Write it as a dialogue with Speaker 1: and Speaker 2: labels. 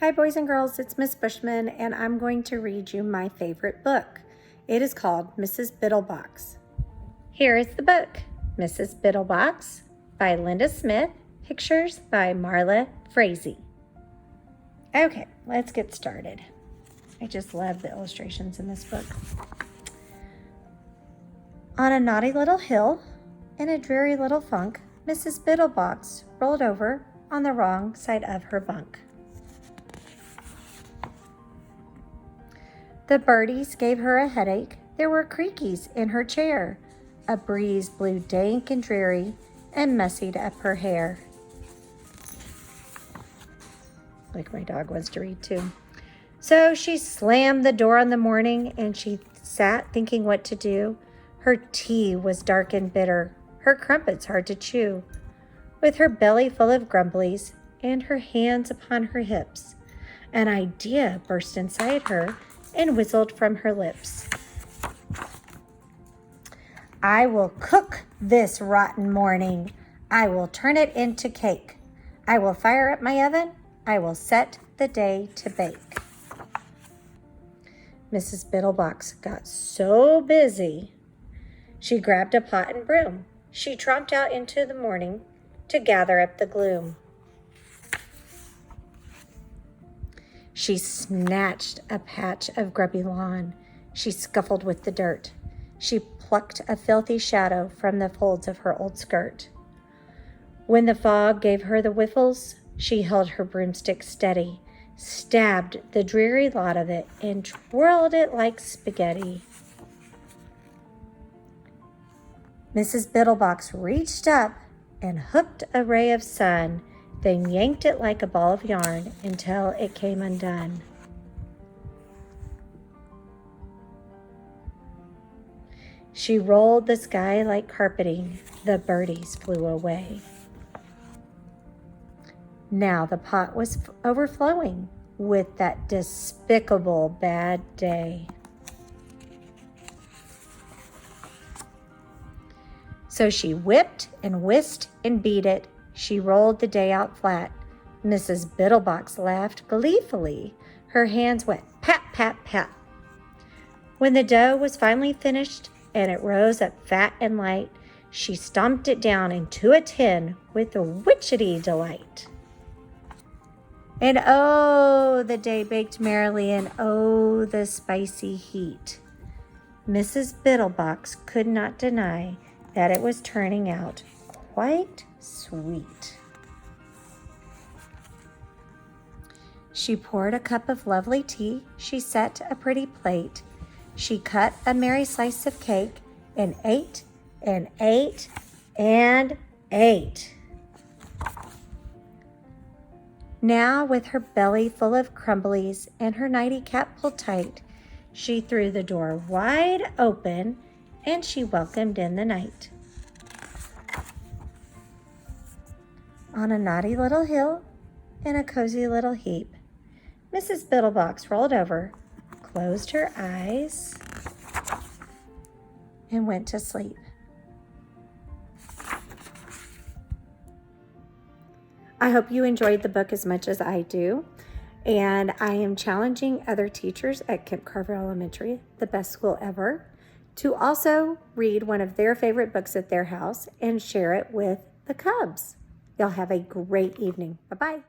Speaker 1: Hi boys and girls, it's Miss Bushman and I'm going to read you my favorite book. It is called Mrs. Biddlebox. Here is the book, Mrs. Biddlebox by Linda Smith, pictures by Marla Frazee. Okay, let's get started. I just love the illustrations in this book. On a naughty little hill, in a dreary little funk, Mrs. Biddlebox rolled over on the wrong side of her bunk. The birdies gave her a headache. There were creakies in her chair. A breeze blew dank and dreary and messied up her hair. Like my dog wants to read too. So she slammed the door in the morning and she sat thinking what to do. Her tea was dark and bitter, her crumpets hard to chew. With her belly full of grumblies and her hands upon her hips, an idea burst inside her and whistled from her lips. I will cook this rotten morning. I will turn it into cake. I will fire up my oven. I will set the day to bake. Mrs. Biddlebox got so busy, she grabbed a pot and broom. She tromped out into the morning to gather up the gloom. She snatched a patch of grubby lawn. She scuffled with the dirt. She plucked a filthy shadow from the folds of her old skirt. When the fog gave her the whiffles, she held her broomstick steady, stabbed the dreary lot of it, and twirled it like spaghetti. Mrs. Biddlebox reached up and hooked a ray of sun, then yanked it like a ball of yarn until it came undone. She rolled the sky like carpeting. The birdies flew away. Now the pot was overflowing with that despicable bad day. So she whipped and whisked and beat it. She rolled the day out flat. Mrs. Biddlebox laughed gleefully. Her hands went pat, pat, pat. When the dough was finally finished and it rose up fat and light, she stomped it down into a tin with a witchetty delight. And oh, the day baked merrily, and oh, the spicy heat. Mrs. Biddlebox could not deny that it was turning out quite sweet. She poured a cup of lovely tea. She set a pretty plate. She cut a merry slice of cake and ate and ate and ate. Now, with her belly full of crumblies and her nighty cap pulled tight, she threw the door wide open and she welcomed in the night. On a naughty little hill, in a cozy little heap, Mrs. Biddlebox rolled over, closed her eyes, and went to sleep. I hope you enjoyed the book as much as I do, and I am challenging other teachers at Camp Carver Elementary, the best school ever, to also read one of their favorite books at their house and share it with the Cubs. Y'all have a great evening. Bye-bye.